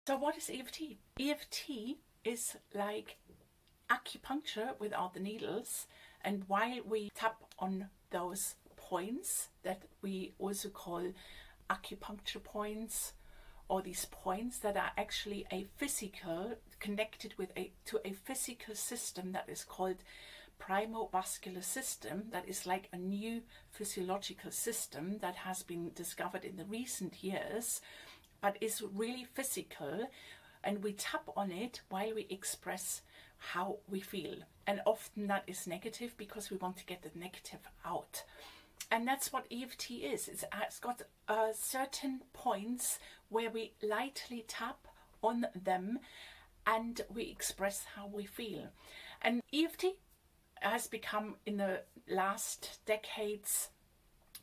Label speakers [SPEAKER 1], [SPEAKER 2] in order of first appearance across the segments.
[SPEAKER 1] So what is EFT? EFT is like acupuncture without the needles, and while we tap on those points that we also call acupuncture points, or these points that are actually a physical, connected with to a physical system that is called primovascular system, that is like a new physiological system that has been discovered in the recent years, but is really physical, and we tap on it while we express how we feel. And often that is negative because we want to get the negative out. And that's what EFT is. It's got certain points where we lightly tap on them and we express how we feel. And EFT has become, in the last decades,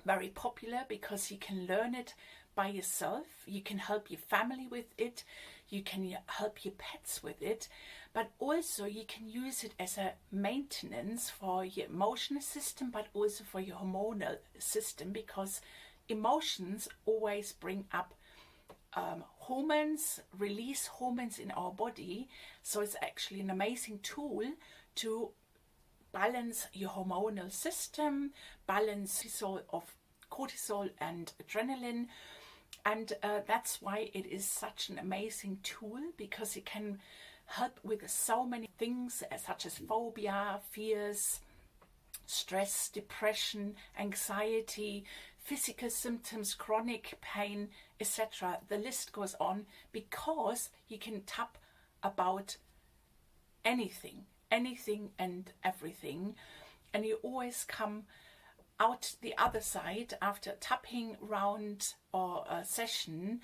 [SPEAKER 1] very popular because you can learn it by yourself. You can help your family with it. You can help your pets with it. But also you can use it as a maintenance for your emotional system, but also for your hormonal system, because emotions always bring up hormones, release hormones in our body. So it's actually an amazing tool to balance your hormonal system, balance cortisol and adrenaline. And that's why it is such an amazing tool, because it can help with so many things such as phobia, fears, stress, depression, anxiety, physical symptoms, chronic pain, etc. The list goes on, because you can tap about anything and everything, and you always come out the other side after tapping round or a session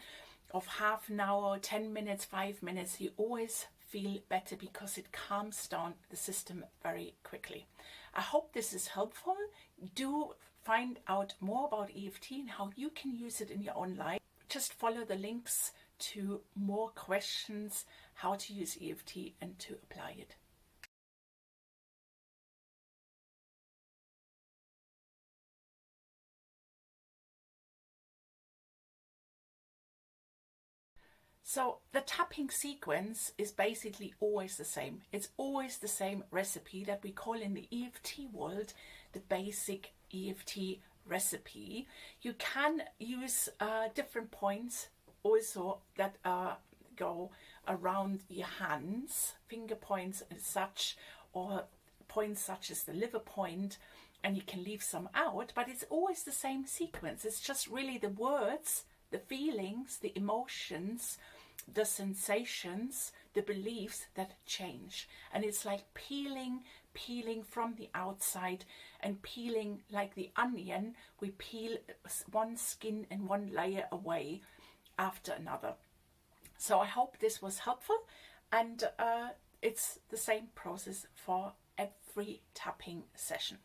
[SPEAKER 1] of half an hour, 10 minutes, 5 minutes. You always feel better because it calms down the system very quickly. I hope this is helpful. Do find out more about EFT and how you can use it in your own life. Just follow the links to more questions, how to use EFT and to apply it. So the tapping sequence is basically always the same. It's always the same recipe that we call in the EFT world the basic EFT recipe. You can use different points also that go around your hands, finger points and such, or points such as the liver point, and you can leave some out, but it's always the same sequence. It's just really the words, the feelings, the emotions, the sensations, the beliefs that change. And it's like peeling from the outside, and peeling like the onion. We peel one skin and one layer away after another. So I hope this was helpful, and it's the same process for every tapping session.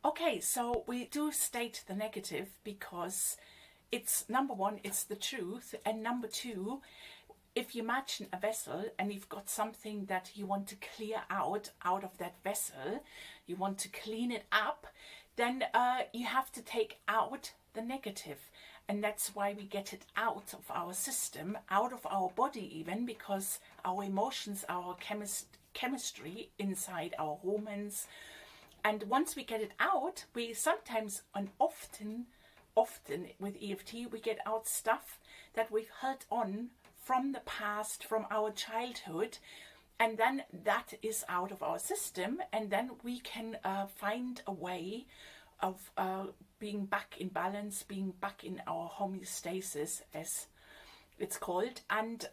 [SPEAKER 1] Okay, so we do state the negative because it's, number one, it's the truth, and number two, if you imagine a vessel and you've got something that you want to clear out of that vessel, you want to clean it up, then you have to take out the negative. And that's why we get it out of our system, out of our body even, because our emotions, our chemistry inside, our hormones. And once we get it out, we sometimes, and often with EFT, we get out stuff that we've held on from the past, from our childhood, and then that is out of our system, and then we can find a way of being back in balance, being back in our homeostasis, as it's called. And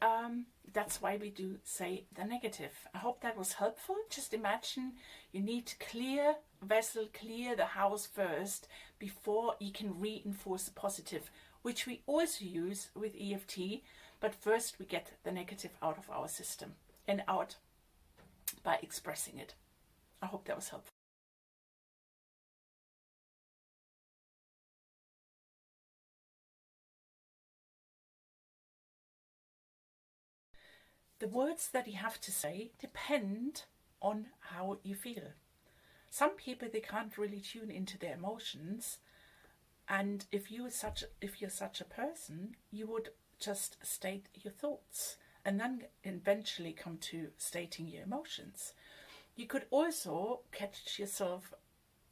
[SPEAKER 1] that's why we do say the negative. I hope that was helpful. Just imagine you need to clear vessel, clear the house first before you can reinforce the positive, which we also use with EFT. But first we get the negative out of our system and out by expressing it. I hope that was helpful. The words that you have to say depend on how you feel. Some people, they can't really tune into their emotions, and if you're such a person, you would just state your thoughts and then eventually come to stating your emotions. You could also catch yourself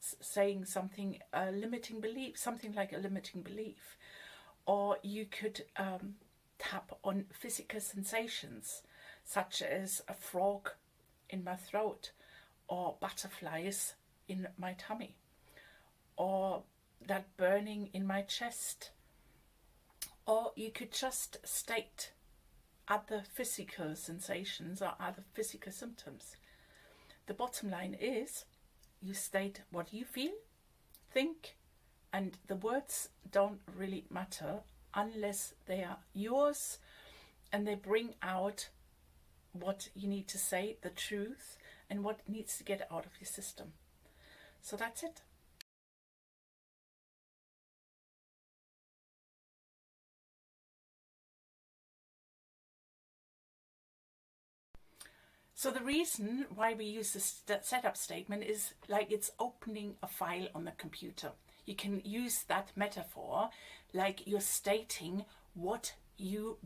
[SPEAKER 1] saying something, a limiting belief, something like a limiting belief, or you could tap on physical sensations, such as a frog in my throat, or butterflies in my tummy, or that burning in my chest. Or you could just state other physical sensations or other physical symptoms. The bottom line is, you state what you feel, think, and the words don't really matter unless they are yours and they bring out what you need to say, the truth, and what needs to get out of your system. So that's it. So the reason why we use this setup statement is like it's opening a file on the computer. You can use that metaphor like you're stating what you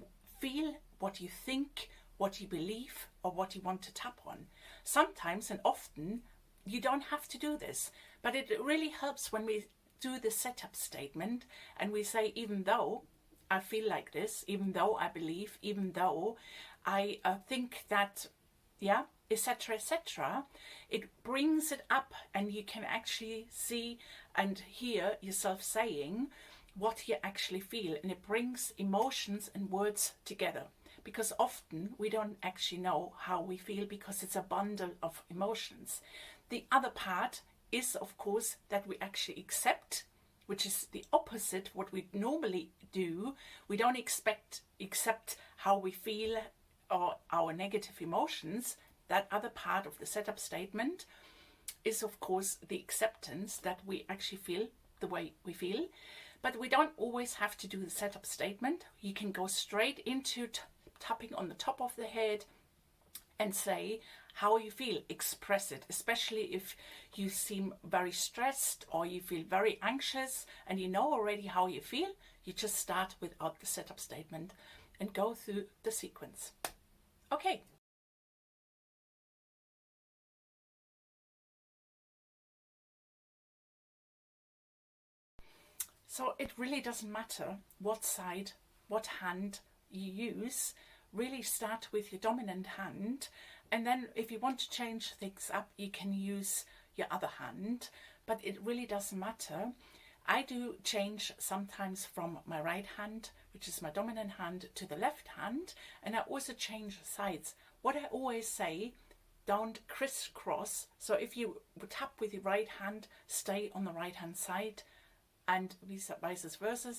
[SPEAKER 1] feel, what you think, what you believe, or what you want to tap on. Sometimes and often you don't have to do this, but it really helps when we do the setup statement and we say, even though I feel like this, even though I believe, even though I think that, yeah, etc., etc., it brings it up and you can actually see and hear yourself saying what you actually feel, and it brings emotions and words together, because often we don't actually know how we feel because it's a bundle of emotions. The other part is, of course, that we actually accept, which is the opposite what we normally do. We don't accept how we feel or our negative emotions. That other part of the setup statement is, of course, the acceptance that we actually feel the way we feel. But we don't always have to do the setup statement. You can go straight into tapping on the top of the head and say how you feel, express it, especially if you seem very stressed or you feel very anxious and you know already how you feel. You just start without the setup statement and go through the sequence. Okay. So it really doesn't matter what side, what hand you use. Really start with your dominant hand, and then if you want to change things up, you can use your other hand, but it really doesn't matter. I do change sometimes from my right hand, which is my dominant hand, to the left hand, and I also change sides. What I always say, don't crisscross. So if you tap with your right hand, stay on the right hand side, and vice versa.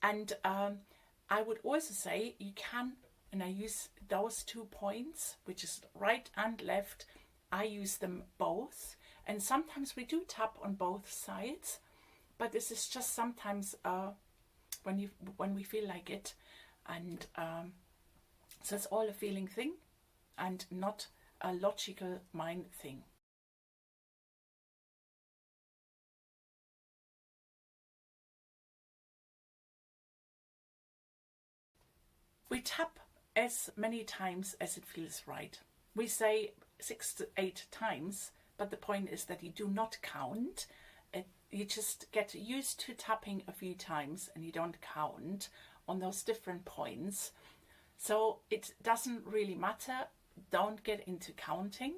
[SPEAKER 1] And I would also say you can, and I use those 2 points, which is right and left, I use them both. And sometimes we do tap on both sides, but this is just sometimes when we feel like it. And so it's all a feeling thing and not a logical mind thing. We tap as many times as it feels right. We say 6 to 8 times, but the point is that you do not count. You just get used to tapping a few times and you don't count on those different points. So it doesn't really matter. Don't get into counting.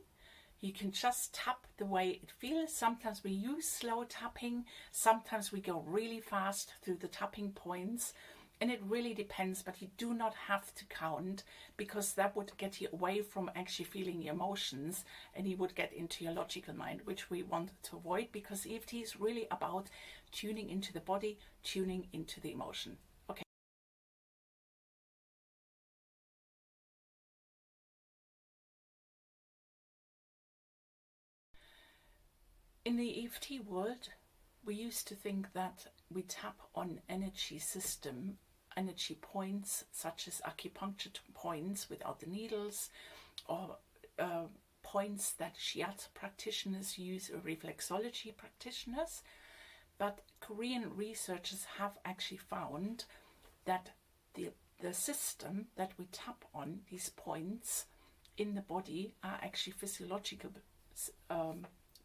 [SPEAKER 1] You can just tap the way it feels. Sometimes we use slow tapping. Sometimes we go really fast through the tapping points. And it really depends, but you do not have to count, because that would get you away from actually feeling your emotions and you would get into your logical mind, which we want to avoid, because EFT is really about tuning into the body, tuning into the emotion. Okay. In the EFT world, we used to think that we tap on energy system, energy points such as acupuncture points without the needles, or points that shiatsu practitioners use or reflexology practitioners, but Korean researchers have actually found that the system that we tap on, these points in the body, are actually physiological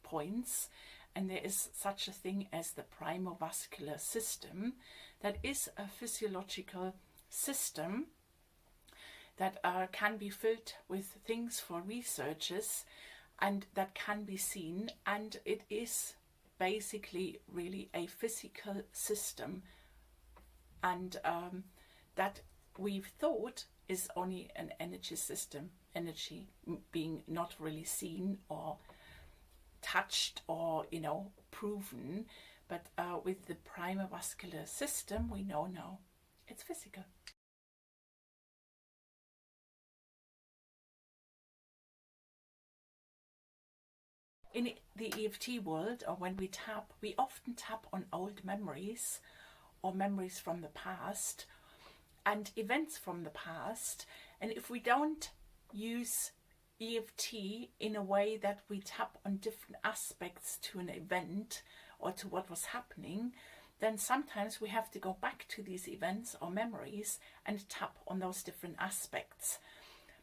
[SPEAKER 1] points, and there is such a thing as the primovascular system. That is a physiological system that can be filled with things for researchers, and that can be seen, and it is basically really a physical system, and that we've thought is only an energy system, energy being not really seen or touched or proven, but with the primovascular system we know now it's physical. In the EFT world, or when we tap, we often tap on old memories or memories from the past and events from the past, and if we don't use EFT in a way that we tap on different aspects to an event or to what was happening, then sometimes we have to go back to these events or memories and tap on those different aspects.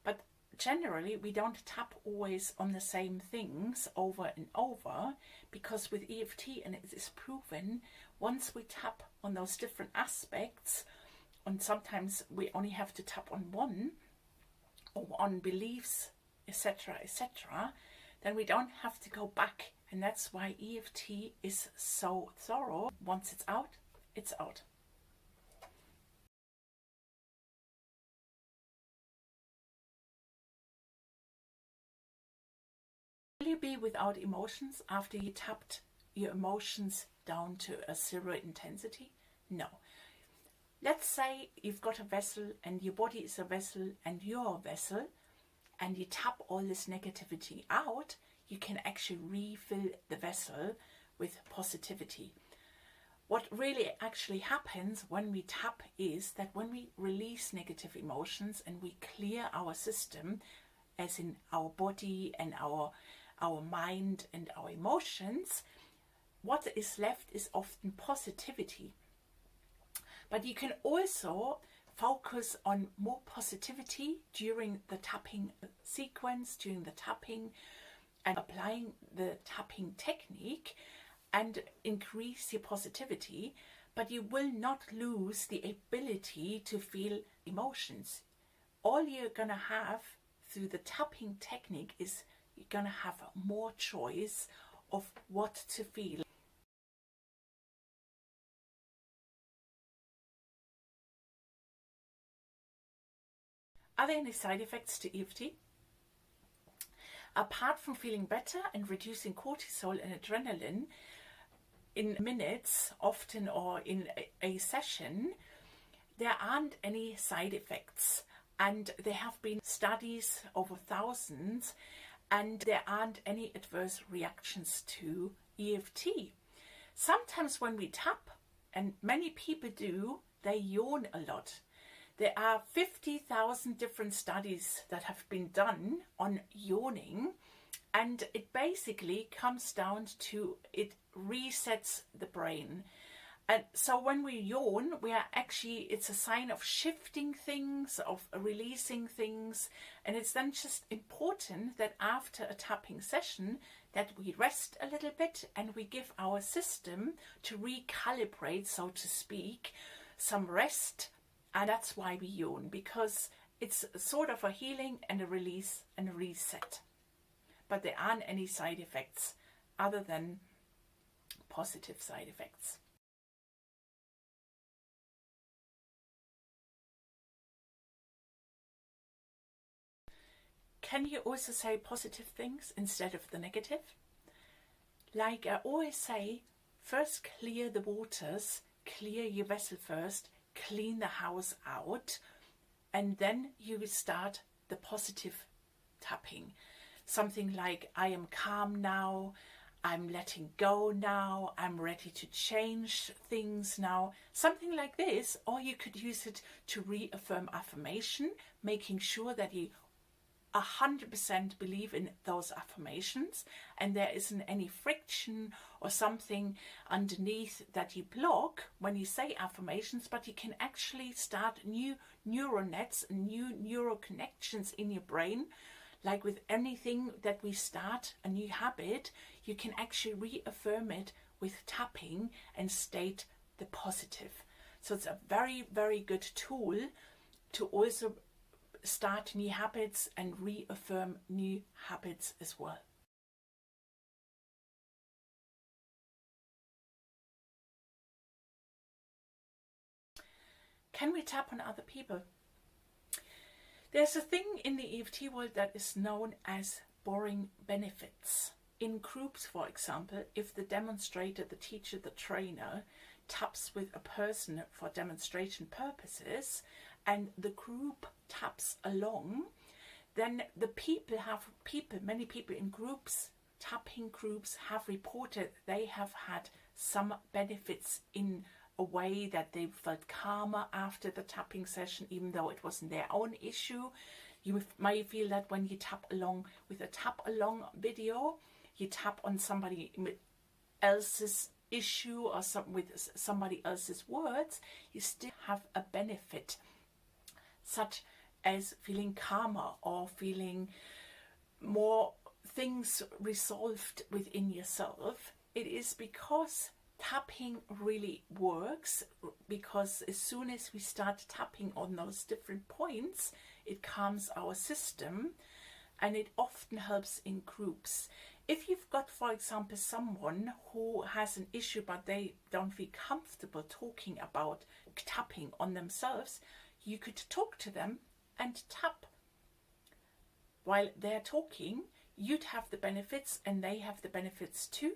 [SPEAKER 1] But generally we don't tap always on the same things over and over, because with EFT, and it is proven, once we tap on those different aspects, and sometimes we only have to tap on one, or on beliefs, etc., etc., then we don't have to go back. And that's why EFT is so thorough. Once it's out, it's out. Will you be without emotions after you tapped your emotions down to a 0 intensity? No. Let's say you've got a vessel and your body is a vessel and you're a vessel, and you tap all this negativity out, you can actually refill the vessel with positivity. What really actually happens when we tap is that when we release negative emotions and we clear our system, as in our body and our mind and our emotions, what is left is often positivity. But you can also focus on more positivity during the tapping sequence, during the tapping, and applying the tapping technique, and increase your positivity, but you will not lose the ability to feel emotions. All you're going to have through the tapping technique is you're going to have more choice of what to feel. Are there any side effects to EFT? Apart from feeling better and reducing cortisol and adrenaline in minutes, often, or in a session, there aren't any side effects. And there have been studies over thousands, and there aren't any adverse reactions to EFT. Sometimes when we tap, and many people do, they yawn a lot. There are 50,000 different studies that have been done on yawning, and it basically comes down to it resets the brain. And so when we yawn, we are actually, it's a sign of shifting things, of releasing things, and it's then just important that after a tapping session that we rest a little bit and we give our system to recalibrate, so to speak, some rest. And that's why we yawn, because it's sort of a healing and a release and a reset. But there aren't any side effects other than positive side effects. Can you also say positive things instead of the negative? Like I always say, first clear the waters, clear your vessel first, clean the house out, and then you will start the positive tapping. Something like, I am calm now, I'm letting go now, I'm ready to change things now. Something like this, or you could use it to reaffirm affirmation, making sure that you 100% believe in those affirmations, and there isn't any friction or something underneath that you block when you say affirmations, but you can actually start new neural nets and new neural connections in your brain. Like with anything that we start, a new habit, you can actually reaffirm it with tapping and state the positive. So it's a very, very good tool to also start new habits and reaffirm new habits as well. Can we tap on other people? There's a thing in the EFT world that is known as boring benefits. In groups, for example, if the demonstrator, the teacher, the trainer taps with a person for demonstration purposes and the group taps along, then many people in groups, tapping groups, have reported they have had some benefits in a way that they felt calmer after the tapping session, even though it wasn't their own issue. You may feel that when you tap along with a tap along video, you tap on somebody else's issue or with somebody else's words, you still have a benefit, such as feeling calmer or feeling more things resolved within yourself. It is because tapping really works, because as soon as we start tapping on those different points, it calms our system, and it often helps in groups. If you've got, for example, someone who has an issue but they don't feel comfortable talking about tapping on themselves, you could talk to them and tap. While they're talking, you'd have the benefits and they have the benefits too.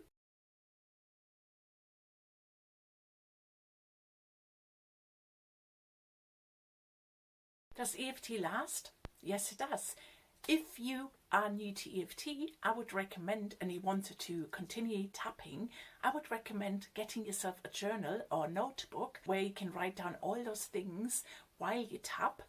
[SPEAKER 1] Does EFT last? Yes, it does. If you are new to EFT, I would recommend, and you wanted to continue tapping, I would recommend getting yourself a journal or notebook where you can write down all those things while you tap.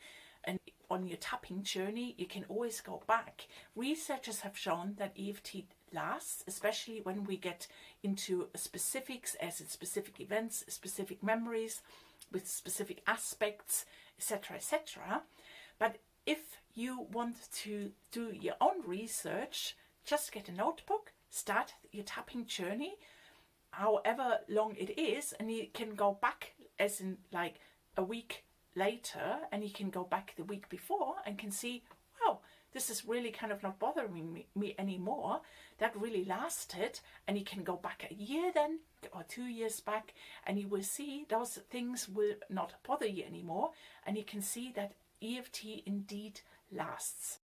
[SPEAKER 1] And on your tapping journey, you can always go back. Researchers have shown that EFT lasts, especially when we get into specifics, as in specific events, specific memories, with specific aspects, etc., etc. But if you want to do your own research, just get a notebook, start your tapping journey, however long it is, and you can go back, as in like a week later, and you can go back the week before and can see, wow, this is really kind of not bothering me anymore. That really lasted. And you can go back a year then, or 2 years back, and you will see those things will not bother you anymore. And you can see that EFT indeed lasts.